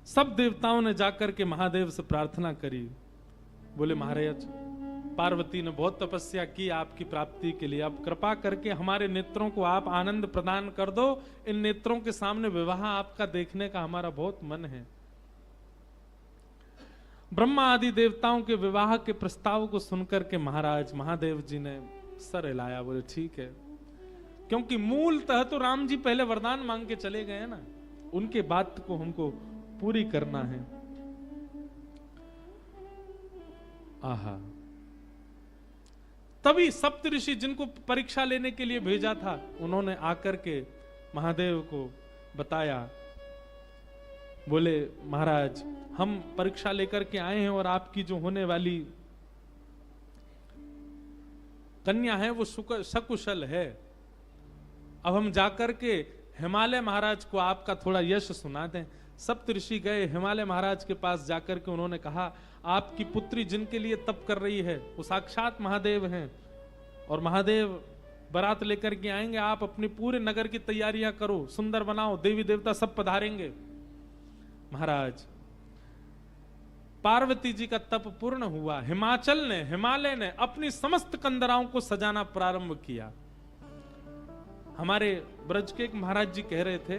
सब देवताओं ने जाकर के महादेव से प्रार्थना करी। बोले महाराज, पार्वती ने बहुत तपस्या की आपकी प्राप्ति के लिए, अब कृपा करके हमारे नेत्रों को आप आनंद प्रदान कर दो। इन नेत्रों के सामने विवाह आपका देखने का हमारा बहुत मन है। ब्रह्मा आदि देवताओं के विवाह के प्रस्ताव को सुनकर के महाराज महादेव जी ने सर हिलाया। बोले ठीक है, क्योंकि मूलतः तो राम जी पहले वरदान मांग के चले गए ना, उनके बात को हमको पूरी करना है। आहा, तभी सप्तऋषि जिनको परीक्षा लेने के लिए भेजा था, उन्होंने आकर के महादेव को बताया। बोले महाराज, हम परीक्षा लेकर के आए हैं और आपकी जो होने वाली कन्या है वो सकुशल है। अब हम जाकर के हिमालय महाराज को आपका थोड़ा यश सुना दें। सप्तऋषि गए हिमालय महाराज के पास, जाकर के उन्होंने कहा आपकी पुत्री जिनके लिए तप कर रही है वो साक्षात महादेव हैं, और महादेव बारात लेकर के आएंगे। आप अपनी पूरे नगर की तैयारियां करो, सुंदर बनाओ, देवी देवता सब पधारेंगे। महाराज, पार्वती जी का तप पूर्ण हुआ। हिमालय ने अपनी समस्त कंदराओं को सजाना प्रारंभ किया। हमारे ब्रज के एक महाराज जी कह रहे थे,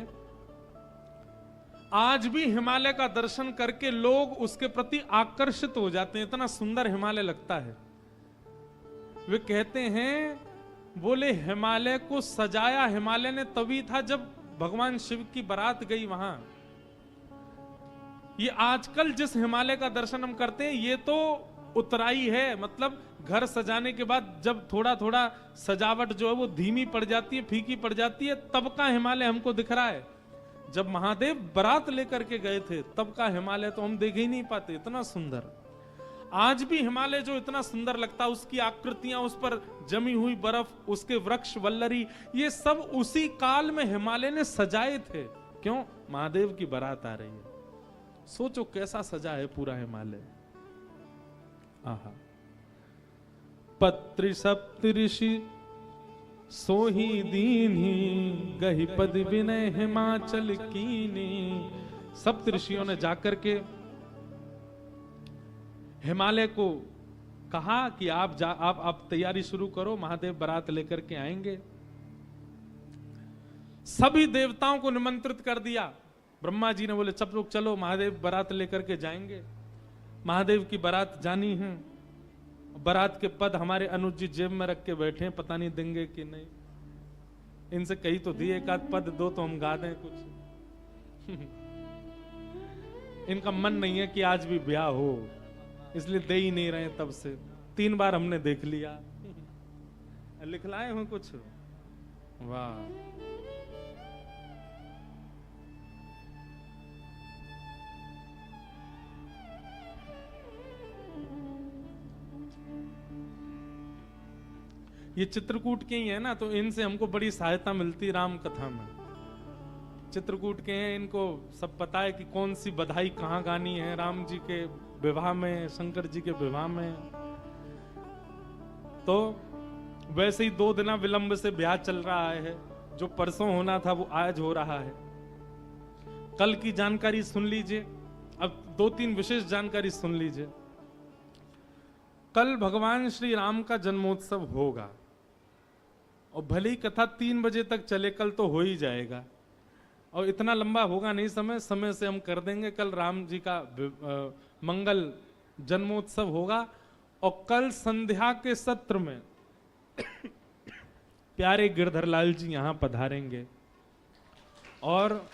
आज भी हिमालय का दर्शन करके लोग उसके प्रति आकर्षित हो जाते हैं, इतना सुंदर हिमालय लगता है। वे कहते हैं, बोले हिमालय को सजाया हिमालय ने तभी था जब भगवान शिव की बारात गई वहां। ये आजकल जिस हिमालय का दर्शन हम करते हैं ये तो उतराई है, मतलब घर सजाने के बाद जब थोड़ा थोड़ा सजावट जो है वो धीमी पड़ जाती है, फीकी पड़ जाती है, तब का हिमालय हमको दिख रहा है। जब महादेव बारात लेकर के गए थे तब का हिमालय तो हम देख ही नहीं पाते, इतना सुंदर। आज भी हिमालय जो इतना सुंदर लगता है, उसकी आकृतियां, उस पर जमी हुई बर्फ, उसके वृक्ष वल्लरी, ये सब उसी काल में हिमालय ने सजाए थे। क्यों? महादेव की बारात आ रही है। सोचो कैसा सजा है पूरा हिमालय। आहा, पत्रि सप्तऋषि सोही दीन्ही, गही पद विनय हिमाचल कीनी। सप्तऋषियों ने जाकर के हिमालय को कहा कि आप तैयारी शुरू करो, महादेव बारात लेकर के आएंगे। सभी देवताओं को निमंत्रित कर दिया। ब्रह्मा जी ने बोले सब लोग चलो, महादेव बारात लेकर के जाएंगे। महादेव की बारात जानी है। बारात के पद हमारे अनुज जी जेब में रख के बैठे हैं, पता नहीं देंगे कि नहीं। इनसे कही तो दिए, एक आध पद दो तो हम गा दें कुछ। इनका मन नहीं है कि आज भी ब्याह हो, इसलिए दे ही नहीं रहे। तब से 3 बार हमने देख लिया। लिखलाए हो कुछ? वाह, ये चित्रकूट के ही है ना, तो इनसे हमको बड़ी सहायता मिलती राम कथा में। चित्रकूट के हैं, इनको सब पता है कि कौन सी बधाई कहाँ गानी है, राम जी के विवाह में, शंकर जी के विवाह में। तो वैसे ही 2 दिन विलंब से ब्याह चल रहा है। जो परसों होना था वो आज हो रहा है। कल की जानकारी सुन लीजिए, अब 2-3 विशेष जानकारी सुन लीजिए। कल भगवान श्री राम का जन्मोत्सव होगा, और भले ही कथा 3 बजे तक चले, कल तो हो ही जाएगा। और इतना लंबा होगा नहीं समय से हम कर देंगे। कल राम जी का मंगल जन्मोत्सव होगा, और कल संध्या के सत्र में प्यारे गिरधर लाल जी यहां पधारेंगे। और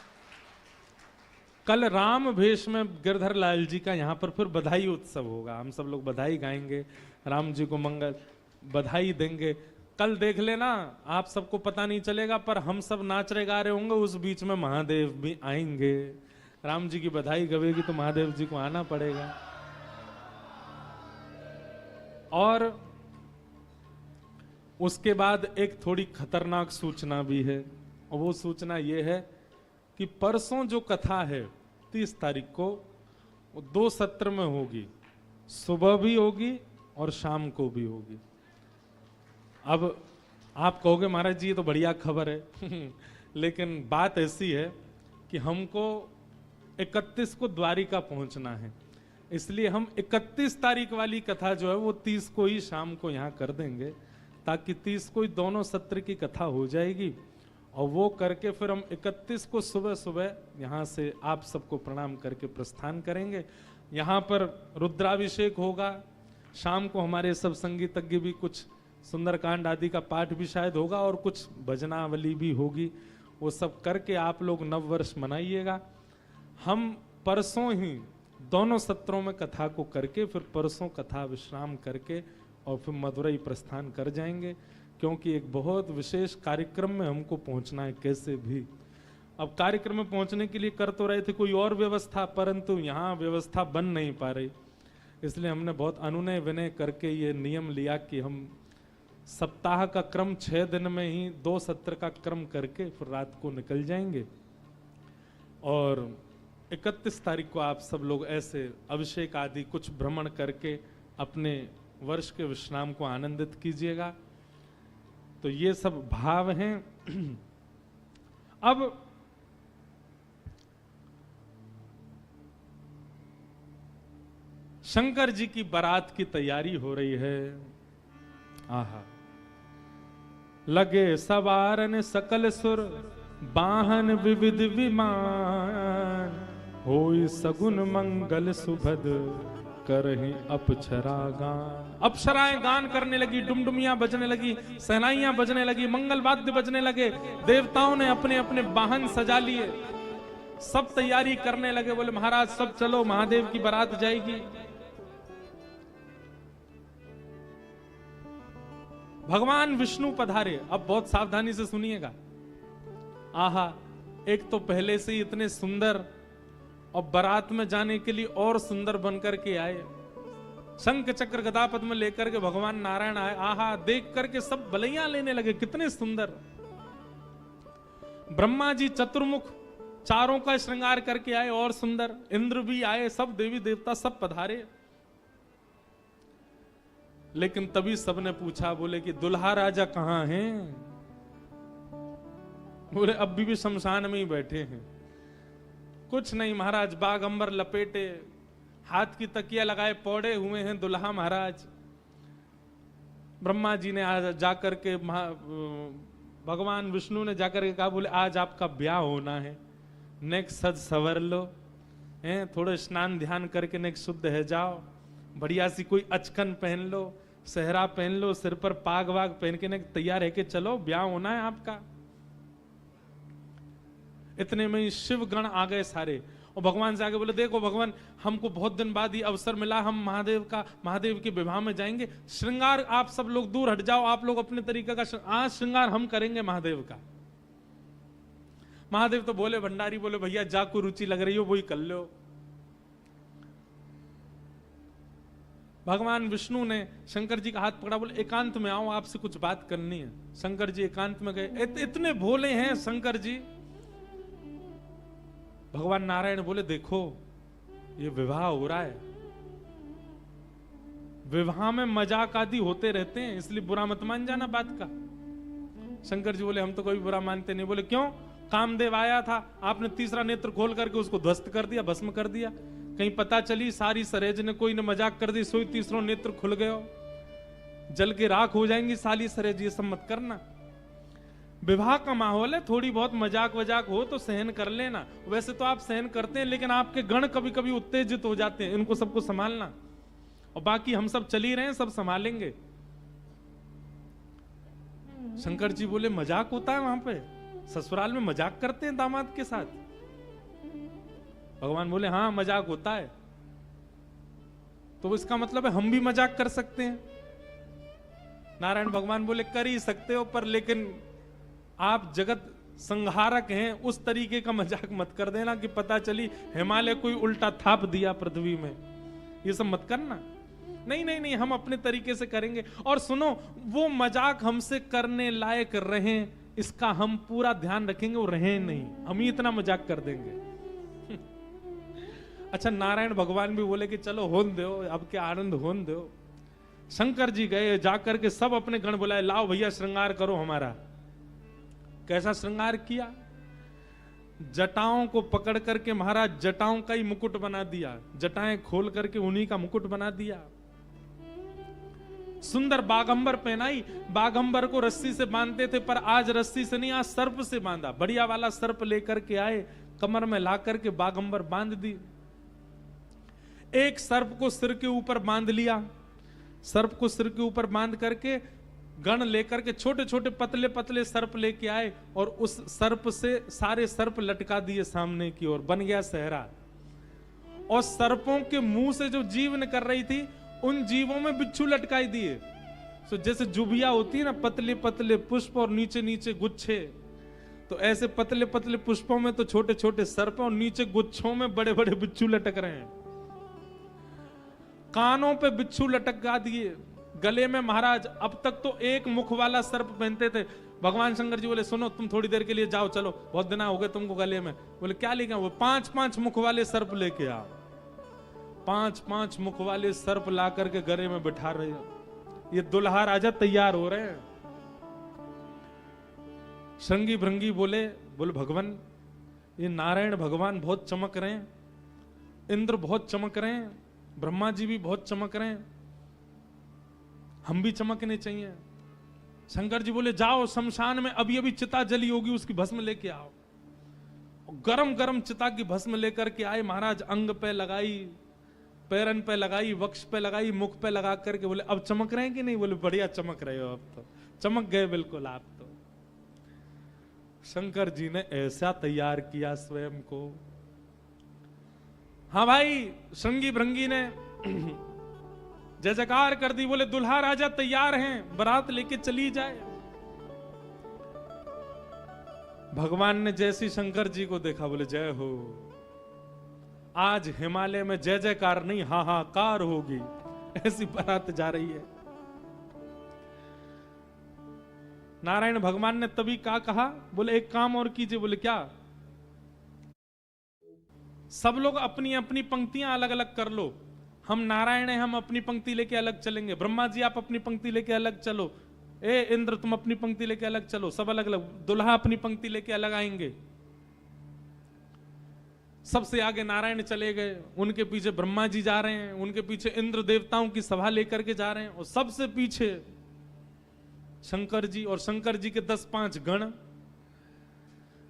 कल राम वेश में गिरधर लाल जी का यहां पर फिर बधाई उत्सव होगा। हम सब लोग बधाई गाएंगे, राम जी को मंगल बधाई देंगे। कल देख लेना, आप सबको पता नहीं चलेगा, पर हम सब नाच रहे गा रहे होंगे, उस बीच में महादेव भी आएंगे। राम जी की बधाई गवेगी तो महादेव जी को आना पड़ेगा। और उसके बाद एक थोड़ी खतरनाक सूचना भी है, और वो सूचना ये है कि परसों जो कथा है 30 तारीख को, वो 2 सत्र में होगी। सुबह भी होगी और शाम को भी होगी। अब आप कहोगे महाराज जी ये तो बढ़िया खबर है। लेकिन बात ऐसी है कि हमको 31 को द्वारिका पहुंचना है, इसलिए हम 31 तारीख वाली कथा जो है वो 30 को ही शाम को यहाँ कर देंगे, ताकि 30 को ही दोनों सत्र की कथा हो जाएगी। और वो करके फिर हम 31 को सुबह सुबह यहाँ से आप सबको प्रणाम करके प्रस्थान करेंगे। यहाँ पर रुद्राभिषेक होगा, शाम को हमारे सब संगीतज्ञ भी कुछ सुंदरकांड आदि का पाठ भी शायद होगा और कुछ भजनावली भी होगी। वो सब करके आप लोग नव वर्ष मनाइएगा। हम परसों ही दोनों सत्रों में कथा को करके फिर परसों कथा विश्राम करके और फिर मदुरई प्रस्थान कर जाएंगे, क्योंकि एक बहुत विशेष कार्यक्रम में हमको पहुंचना है कैसे भी। अब कार्यक्रम में पहुंचने के लिए कर तो रहे थे कोई और व्यवस्था, परंतु यहाँ व्यवस्था बन नहीं पा रही, इसलिए हमने बहुत अनुनय विनय करके ये नियम लिया कि हम सप्ताह का क्रम 6 दिन में ही 2 सत्र का क्रम करके फिर रात को निकल जाएंगे। और 31 तारीख को आप सब लोग ऐसे अभिषेक आदि कुछ भ्रमण करके अपने वर्ष के विश्राम को आनंदित कीजिएगा। तो ये सब भाव हैं। अब शंकर जी की बारात की तैयारी हो रही है। आहा, लगे सवारन सकल सुर, वाहन विविध विमान, होई सगुन मंगल सुभद, करहि अप्सरा गान। अप्सराएं गान करने लगी, डुमडुमियां बजने लगी, सहनाइयां बजने लगी, मंगल वाद्य बजने लगे। देवताओं ने अपने अपने वाहन सजा लिए, सब तैयारी करने लगे। बोले महाराज सब चलो, महादेव की बारात जाएगी। भगवान विष्णु पधारे। अब बहुत सावधानी से सुनिएगा। आहा, एक तो पहले से ही इतने सुंदर और बारात में जाने के लिए और सुंदर बनकर के आए, शंख चक्र गदा पद्म लेकर के भगवान नारायण आए। आहा, देख करके सब बलैया लेने लगे, कितने सुंदर। ब्रह्मा जी चतुर्मुख चारों का श्रृंगार करके आए और सुंदर। इंद्र भी आए, सब देवी देवता सब पधारे। लेकिन तभी सबने पूछा, बोले कि दुल्हा राजा कहां हैं? बोले अभी भी शमशान में ही बैठे हैं। कुछ नहीं महाराज, बाग अंबर लपेटे, हाथ की तकिया लगाए पौड़े हुए हैं दुल्हा महाराज। ब्रह्मा जी ने आज जाकर के भगवान विष्णु ने जाकर के कहा, बोले आज आपका ब्याह होना है, नेक सज सवर लो, हैं थोड़ा स्नान ध्यान करके नेक शुद्ध है जाओ, बढ़िया सी कोई अचकन पहन लो, सहरा पहन लो, सिर पर पाग वाग पहन के नेक तैयार है के चलो, ब्याह होना है आपका। इतने में शिव गण आ गए सारे और भगवान से आगे बोले, देखो भगवान, हमको बहुत दिन बाद ये अवसर मिला, हम महादेव के विवाह में जाएंगे। श्रृंगार आप सब लोग दूर हट जाओ, आप लोग अपने तरीके का आज श्रृंगार हम करेंगे महादेव का। महादेव तो बोले, भंडारी बोले, भैया जा को रुचि लग रही हो वही कर लो। भगवान विष्णु ने शंकर जी का हाथ पकड़ा, बोले एकांत में आओ, आपसे कुछ बात करनी है। शंकर जी एकांत में गए। इतने भोले हैं शंकर जी। भगवान नारायण बोले, देखो ये विवाह हो रहा है, विवाह में मजाक आदि होते रहते हैं, इसलिए बुरा मत मान जाना बात का। शंकर जी बोले, हम तो कोई बुरा मानते नहीं। बोले क्यों? कामदेव आया था, आपने तीसरा नेत्र खोल करके उसको ध्वस्त कर दिया, भस्म कर दिया। कहीं पता चली सारी सरेज ने कोई ने मजाक कर दी, सोई तीसरा नेत्र खुल गया, जल के राख हो जाएंगी साली सरेज, ये सब मत करना। विवाह का माहौल है, थोड़ी बहुत मजाक वजाक हो तो सहन कर लेना। वैसे तो आप सहन करते हैं, लेकिन आपके गण कभी कभी उत्तेजित हो जाते हैं, इनको सबको संभालना। और बाकी हम सब चल ही रहे हैं, सब संभालेंगे। शंकर जी बोले, मजाक होता है वहां पे? ससुराल में मजाक करते हैं दामाद के साथ? भगवान बोले, हाँ मजाक होता है। तो इसका मतलब है हम भी मजाक कर सकते हैं? नारायण भगवान बोले, कर ही सकते हो, पर लेकिन आप जगत संहारक हैं, उस तरीके का मजाक मत कर देना कि पता चली हिमालय कोई उल्टा थाप दिया पृथ्वी में, ये सब मत करना। नहीं नहीं नहीं, हम अपने तरीके से करेंगे। और सुनो, वो मजाक हमसे करने लायक रहें, इसका हम पूरा ध्यान रखेंगे, वो रहे नहीं, हम ही इतना मजाक कर देंगे। अच्छा, नारायण भगवान भी बोले कि चलो होन दो, अब के आनंद होन दो। शंकर जी गए, जाकर के सब अपने गण बुलाए, लाओ भैया श्रृंगार करो हमारा। कैसा श्रृंगार किया? जटाओं को पकड़ करके महाराज जटाओं का ही मुकुट बना दिया, जटाएं खोल करके उन्हीं का मुकुट बना दिया। सुंदर बागंबर पहनाई, बागंबर को रस्सी से बांधते थे, पर आज रस्सी से नहीं, आज सर्प से बांधा। बढ़िया वाला सर्प लेकर के आए, कमर में ला करके बागंबर बांध दी। एक सर्प को सिर के ऊपर बांध लिया, सर्प को सिर के ऊपर बांध करके गण लेकर के छोटे छोटे पतले पतले सर्प लेके आए और उस सर्प से सारे सर्प लटका दिए सामने की ओर, बन गया सहरा। और सर्पों के मुंह से जो जीव निकल रही थी उन जीवों में बिच्छू लटकाई दिए। तो जैसे जुबिया होती है ना, पतले पतले पुष्प और नीचे नीचे गुच्छे, तो ऐसे पतले पतले पुष्पों में तो छोटे छोटे सर्प और नीचे गुच्छों में बड़े बड़े बिच्छू लटक रहे हैं। कानों पे बिच्छू लटका दिए, गले में महाराज अब तक तो एक मुख वाला सर्प पहनते थे। भगवान शंकर जी बोले सुनो तुम थोड़ी देर के लिए जाओ, चलो बहुत दिन हो गए तुमको गले में। बोले क्या लेके? वो 5-5 मुख वाले सर्प लेके आओ। 5-5 मुख वाले सर्प ला करके गले में बिठा रहे हैं। ये दुल्हा राजा तैयार हो रहे हैं। श्रृंगी भृंगी बोले भगवान ये नारायण भगवान बहुत चमक रहे हैं, इंद्र बहुत चमक रहे हैं, ब्रह्मा जी भी बहुत चमक रहे हैं, हम भी चमकने चाहिए। शंकर जी बोले जाओ शमशान में अभी अभी चिता जली होगी, उसकी भस्म लेके आओ। गरम गरम चिता की भस्म लेकर के आए महाराज, अंग पे लगाई, पैरन पे लगाई, वक्ष पे लगाई, मुख पे लगा करके बोले अब चमक रहे हैं कि नहीं? बोले बढ़िया चमक रहे हो, अब तो चमक गए बिल्कुल आप तो। शंकर जी ने ऐसा तैयार किया स्वयं को। हाँ भाई, श्रृंगी भृंगी ने जय जयकार कर दी। बोले दुल्हा राजा तैयार हैं, बारात लेके चली जाए। भगवान ने जैसी शंकर जी को देखा बोले जय हो, आज हिमालय में जय जयकार नहीं हाहाकार होगी, ऐसी बारात जा रही है। नारायण भगवान ने तभी क्या कहा? बोले एक काम और कीजिए। बोले क्या? सब लोग अपनी अपनी पंक्तियां अलग अलग कर लो। हम नारायण हैं, हम अपनी पंक्ति लेके अलग चलेंगे। ब्रह्मा जी आप अपनी पंक्ति लेके अलग चलो। ए इंद्र तुम अपनी पंक्ति लेके अलग चलो। सब अलग अलग। दुल्हा अपनी पंक्ति लेके अलग आएंगे। सबसे आगे नारायण चले गए, उनके पीछे ब्रह्मा जी जा रहे हैं, उनके पीछे इंद्र देवताओं की सभा लेकर के जा रहे हैं, और सबसे पीछे शंकर जी, और शंकर जी के 10-5 गण।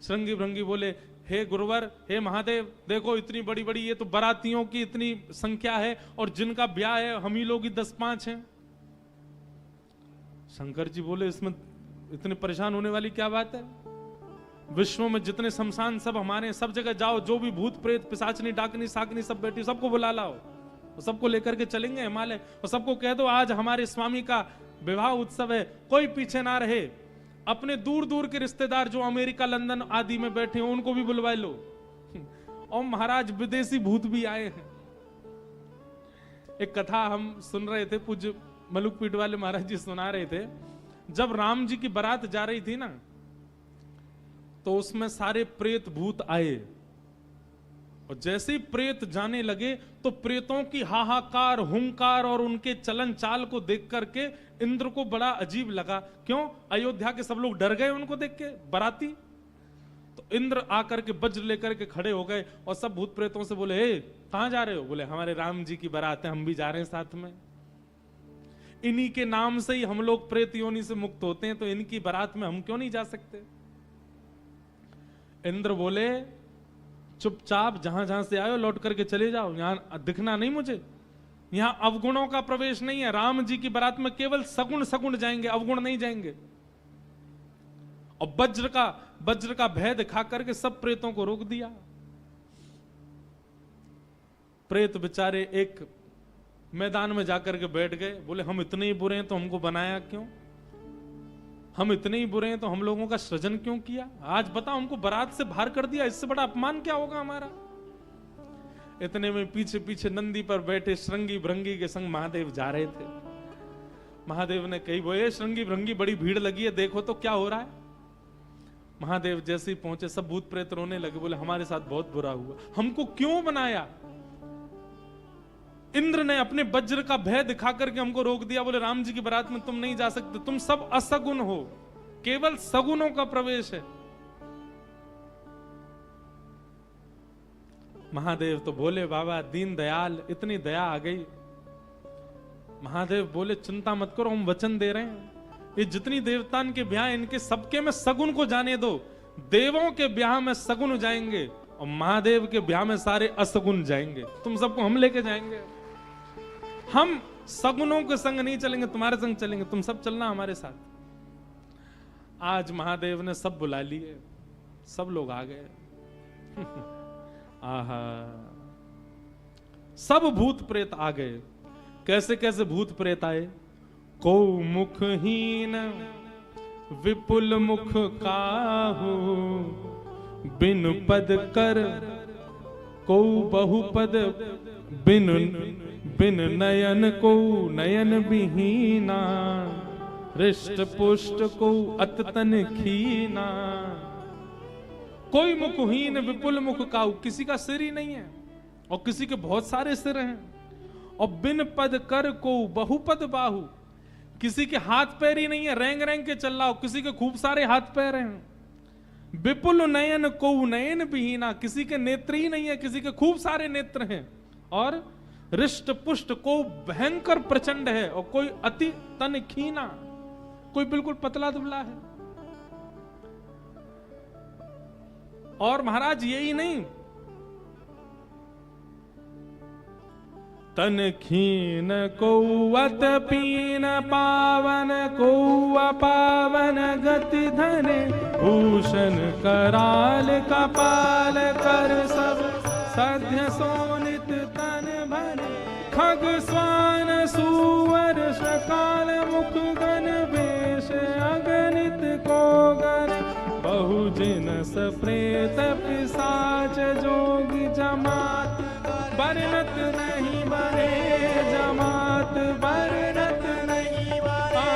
श्रृंगी भृंगी बोले हे गुरुवर, हे महादेव, देखो इतनी बड़ी बड़ी ये तो बारातियों की इतनी संख्या है, और जिनका ब्याह है हम ही लोग ही 10-5 हैं। शंकर जी बोले इसमें इतने परेशान होने वाली क्या बात है? विश्व में जितने शमशान सब हमारे, सब जगह जाओ, जो भी भूत प्रेत पिशाचनी डाकनी साकनी सब बैठी, सबको बुला लाओ, सबको लेकर के चलेंगे हिमालय, और सबको कह दो आज हमारे स्वामी का विवाह उत्सव है, कोई पीछे ना रहे। अपने दूर दूर के रिश्तेदार जो अमेरिका लंदन आदि में बैठे हैं उनको भी बुलवा लो। और महाराज विदेशी भूत भी आए हैं। एक कथा हम सुन रहे थे, पूज्य मलुक पीठ वाले महाराज जी सुना रहे थे। जब राम जी की बारात जा रही थी ना, तो उसमें सारे प्रेत भूत आए, और जैसे ही प्रेत जाने लगे तो प्रेतों की हाहाकार, हुंकार और उनके चलन चाल को देख करके इंद्र को बड़ा अजीब लगा। क्यों? अयोध्या के सब लोग डर गए उनको देख के, बाराती। तो इंद्र आकर के वज्र लेकर के खड़े हो गए, और सब भूत प्रेतों से बोले हे कहां जा रहे हो? बोले हमारे राम जी की बारात है, हम भी जा रहे हैं साथ में। इन्हीं के नाम से ही हम लोग प्रेत योनि से मुक्त होते हैं, तो इनकी बारात में हम क्यों नहीं जा सकते? इंद्र बोले चुपचाप जहां जहां से आयो लौट करके चले जाओ, यहां दिखना नहीं मुझे। यहां अवगुणों का प्रवेश नहीं है। राम जी की बारात में केवल सगुण सगुण जाएंगे, अवगुण नहीं जाएंगे। और वज्र का भय दिखा करके सब प्रेतों को रोक दिया। प्रेत बेचारे एक मैदान में जाकर के बैठ गए। बोले हम इतने ही बुरे हैं तो हमको बनाया क्यों? हम इतने ही बुरे हैं तो हम लोगों का सृजन क्यों किया? आज बताओ, हमको बारात से बाहर कर दिया, इससे बड़ा अपमान क्या होगा हमारा? इतने में पीछे पीछे नंदी पर बैठे श्रृंगी भृंगी के संग महादेव जा रहे थे। महादेव ने कही बोले श्रृंगी भृंगी बड़ी भीड़ लगी है, देखो तो क्या हो रहा है। महादेव जैसे ही पहुंचे सब भूत प्रेत रोने लगे। बोले हमारे साथ बहुत बुरा हुआ, हमको क्यों बनाया? इंद्र ने अपने वज्र का भय दिखा करके हमको रोक दिया। बोले राम जी की बारात में तुम नहीं जा सकते, तुम सब असगुन हो, केवल सगुनों का प्रवेश है। महादेव तो बोले बाबा दीन दयाल, इतनी दया आ गई। महादेव बोले चिंता मत करो, हम वचन दे रहे हैं, ये जितनी देवतान के ब्याह इनके सबके में सगुन को जाने दो। देवों के ब्याह में सगुन जाएंगे और महादेव के ब्याह में सारे असगुन जाएंगे। तुम सबको हम लेके जाएंगे। हम सगुनों के संग नहीं चलेंगे, तुम्हारे संग चलेंगे, तुम सब चलना हमारे साथ। आज महादेव ने सब बुला लिए, सब लोग आ गए। आहा, सब भूत प्रेत आ गए। कैसे कैसे भूत प्रेत आए? को मुखहीन विपुल मुख काहू, बिन पद कर को बहुपद, बिन बिन नयन को नयन विहीना, हृष्ट पुष्ट को अततन खीना। कोई मुखहीन विपुल मुख काहू, किसी का सिर ही नहीं है और किसी के बहुत सारे सिर हैं। और बिन पद कर को बहुपद बाहु, किसी के हाथ पैर ही नहीं है, रेंग रेंग के चल रहा हो, किसी के खूब सारे हाथ पैर हैं। विपुल नयन को नयन विहीना, किसी के नेत्र ही नहीं है, किसी के खूब सारे नेत्र हैं। और हृष्ट पुष्ट को भयंकर प्रचंड है और कोई अति तन खीना, कोई बिल्कुल पतला दुबला है। और महाराज यही नहीं, तन खीन को अत पीन पावन को अपावन गति धन, भूषण कराल कपाल कर सब सध्य सोनित तन भरे। खग स्वान सुवर सकाल मुख गण वेश अगणित को गण, बहुजिनस प्रेत पिशाच जोगी जमात, वर्णत नहीं बने जमात, वर्णत नहीं बने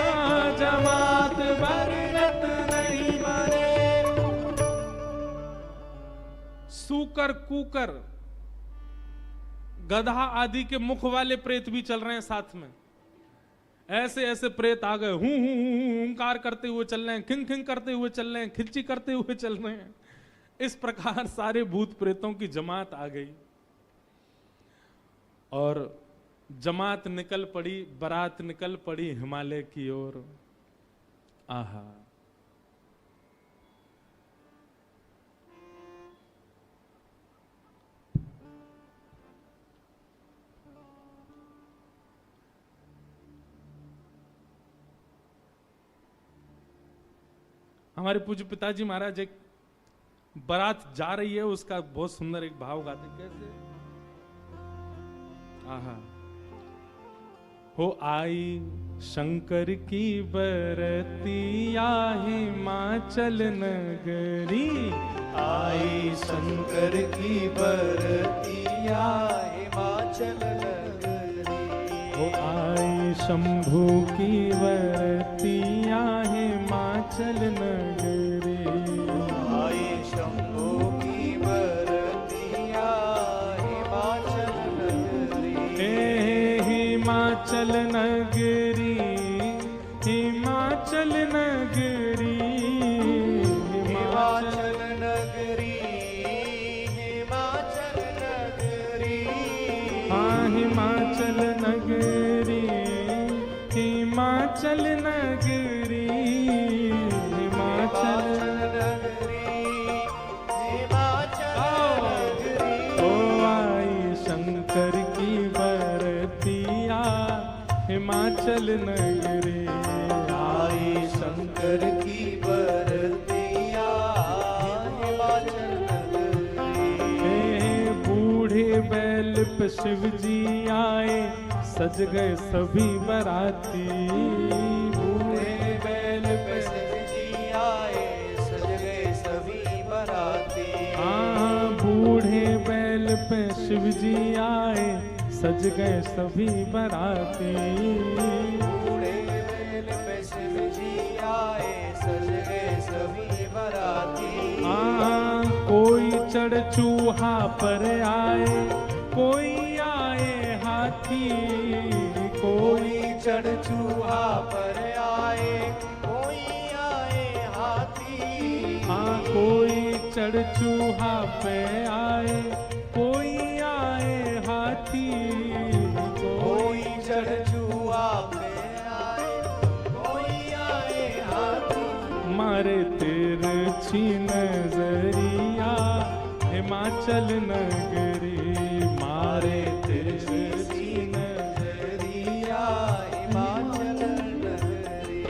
जमात, वर्णत नहीं बने। सूकर कुकर गधा आदि के मुख वाले प्रेत भी चल रहे हैं साथ में। ऐसे ऐसे प्रेत आ गए, हूं हुंकार करते हुए चल रहे हैं, खिंग खिंग करते हुए चल रहे हैं, खिच्ची करते हुए चल रहे हैं। इस प्रकार सारे भूत प्रेतों की जमात आ गई और जमात निकल पड़ी, बारात निकल पड़ी हिमालय की ओर। आहा, हमारे पूज्य पिताजी महाराज एक बारात जा रही है, उसका बहुत सुंदर एक भाव गाते। कैसे? आहा, हो आई शंकर की बरतिया हिमाचल नगरी, आई शंकर की बरतिया हिमाचल नगरी। हो आई शंभू की बरतिया हिमाचल नगरी, आई शंभू की बरतिया हिमाचल नगरी। हिमाचल नगरी, हिमाचल नगरी, हिमाचल नगरी, हिमाचल नगरी। हाँ हिमाचल नगरी, हिमाचल नगरी, हिमाचल नगरी, हिमाचल नगरी। ओ आई शंकर की बरतिया हिमाचल नगरी, आई शंकर की बरतिया हिमाचल नगरी। बूढ़े बैल पे शिव जी आए, सज गए सभी बराती। बूढ़े बैल पे शिव जी आए, सज गए सभी बराती। हाँ बूढ़े बैल पे शिव जी आए, सज गए सभी बराती। बूढ़े बैल पे शिव जी आए, सज गए सभी बराती। हाँ कोई चढ़ चूहा पर आए, कोई आए हाथी, कोई चढ़ चूहा पर आए, कोई आए हाथी। हाँ कोई चढ़ चूहा पे आए, कोई हिमाचल नगरी, मारे तिरछी नजरिया हिमाचल नगरी।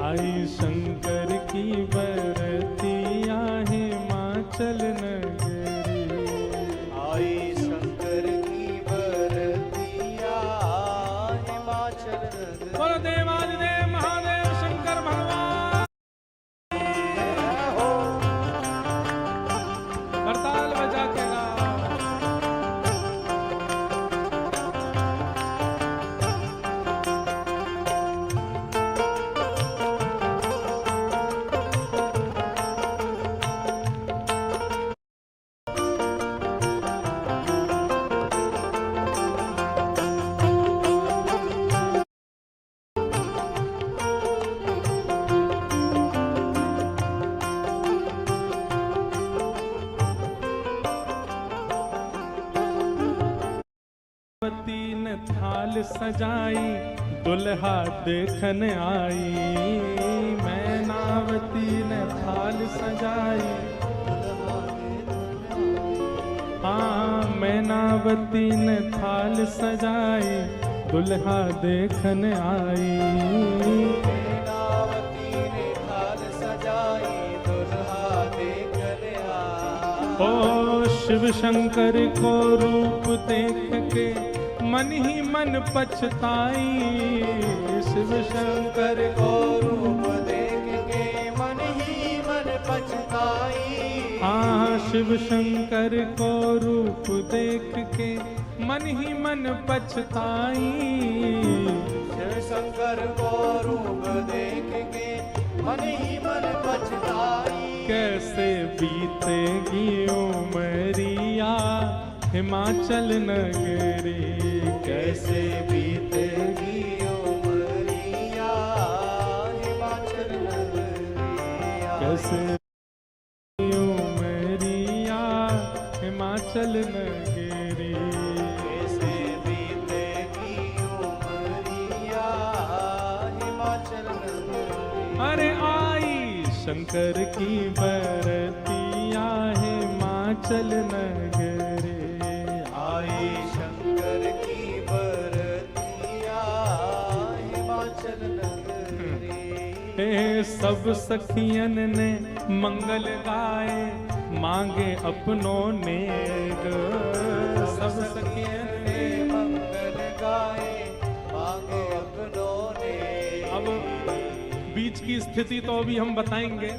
आई शंकर की बरतिया हिमाचल नगरी। आई शंकर की बरतिया हिमाचल नगरी। बोलो देवादिदेव महादेव शंकर भगवान। करताल बजा के गाओ। पति ने थाल सजाई, दुल्हा देखन आई। मैनावती ने थाल सजाई, हाँ मैनावती ने थाल सजाई, दुल्हा देखन आई। मैनावती ने थाल सजाई, दुल्हा देखन आई। ओ शिव शंकर को रूप देख के मन ही मन पछताई। शिव शंकर को रूप देख के मन ही मन पछताई। हाँ शिव शंकर को रूप देख के मन ही मन पछताई। शिव शंकर को रूप देख के मन ही मन पछताई। कैसे बीतेगी उमरिया हिमाचल नगरी। कैसे बीतेगी उमरिया हिमाचल नगरिया। कैसे उमरिया हिमाचल नगरी। कैसे बीतेगी उमरिया हिमाचल नगरी। अरे आई शंकर की बरतिया हिमाचल नगरी। आई शंकर की बरतिया हिमाचल नगरी। हे सब सखियन ने मंगल गाए, मांगे अपनों नेग। सब सखियन ने मंगल गाए, मांगे अपनों ने। अब बीच की स्थिति तो अभी हम बताएंगे,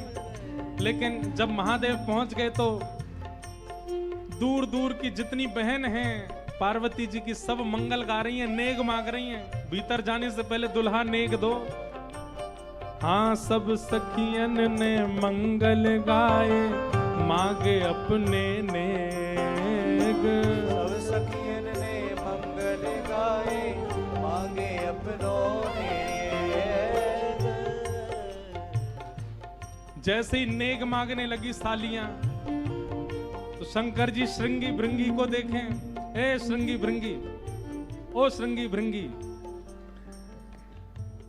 लेकिन जब महादेव पहुंच गए तो दूर दूर की जितनी बहन हैं पार्वती जी की सब मंगल गा रही हैं, नेग मांग रही हैं। भीतर जाने से पहले दुल्हा नेग दो। हाँ सब सखियन ने मंगल गाए, मांगे अपने नेग। सब सखियन ने मंगल गाए, मांगे अपनों ने। जैसे ही नेग मांगने लगी सालियां, तो शंकर जी श्रृंगी भृंगी को देखें। ए श्रृंगी भृंगी, ओ श्रृंगी भृंगी।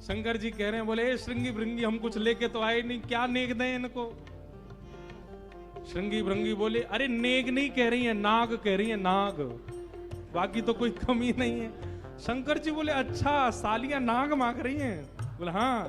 शंकर जी कह रहे हैं, बोले ए श्रृंगी भृंगी हम कुछ लेके तो आए नहीं, क्या नेग दें इनको। श्रृंगी भृंगी बोले, अरे नेग नहीं कह रही है, नाग कह रही है, नाग, बाकी तो कोई कमी नहीं है। शंकर जी बोले, अच्छा सालियां नाग मांग रही हैं। बोले हाँ।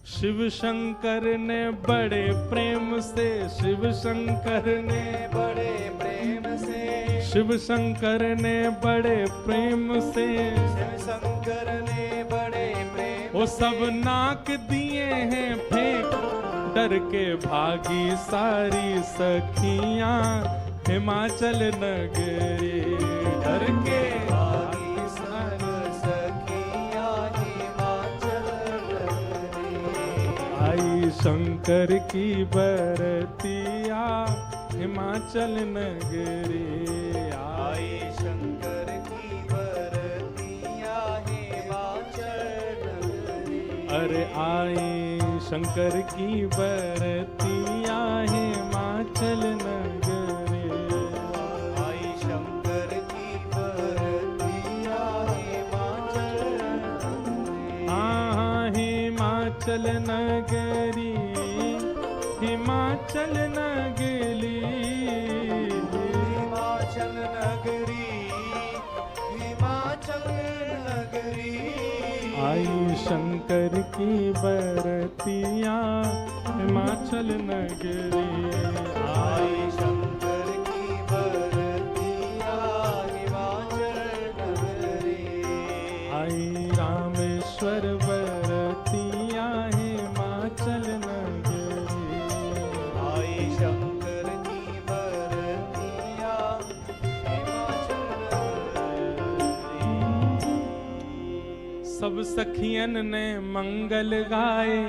शिव शंकर ने बड़े प्रेम से, शिव शंकर ने बड़े प्रेम से, शिव शंकर ने बड़े प्रेम से, शिव शंकर ने बड़े प्रेम वो सब नाक दिए हैं फेंक, डर के भागी सारी सखियां हिमाचल नगरी। डर के भागी सारी सखियां हिमाचल नगरी। आई शंकर की बरतिया हिमाचल नगरी। आई शंकर की बरतिया हिमाचल नगरी। अरे आई शंकर की बरतिया हिमाचल नगरी। आई शंकर की बरतिया हिमाचल नगरी। हाँ हिमाचल नगरी, हिमाचल नगरी, नगरी, हिमाचल नगरी। आई शंकर की बरतिया हिमाचल नगरी। आई शंकर की बरतिया हिमाचल नगरी। आई रामेश्वर बरतिया हिमाचल नगरी। आई शंकर की बरतिया हिमाचल नगरी। सब सखियन ने मंगल गाए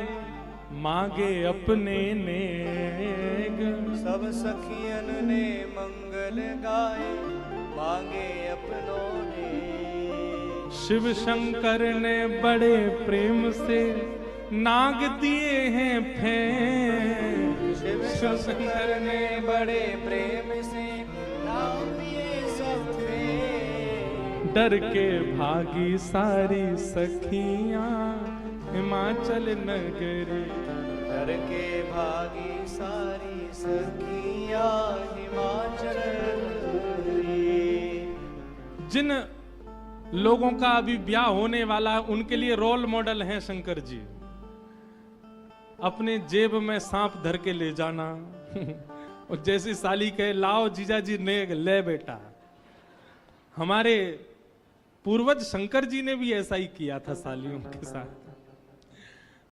मांगे अपने नेग। सब सखियन ने मंगल गाए मांगे अपनों ने। शिव शंकर ने बड़े प्रेम से नाग दिए हैं फेंक। शिव शंकर ने बड़े प्रेम से नाग दिए सब फेंक। डर के भागी सारी सखियां हिमाचल नगरी। डर के भागी सारी सखियां हिमाचल नगरी। जिन लोगों का अभी ब्याह होने वाला है उनके लिए रोल मॉडल हैं शंकर जी। अपने जेब में सांप धर के ले जाना और जैसी साली कहे लाओ जीजा जी नेग ले बेटा। हमारे पूर्वज शंकर जी ने भी ऐसा ही किया था सालियों के साथ।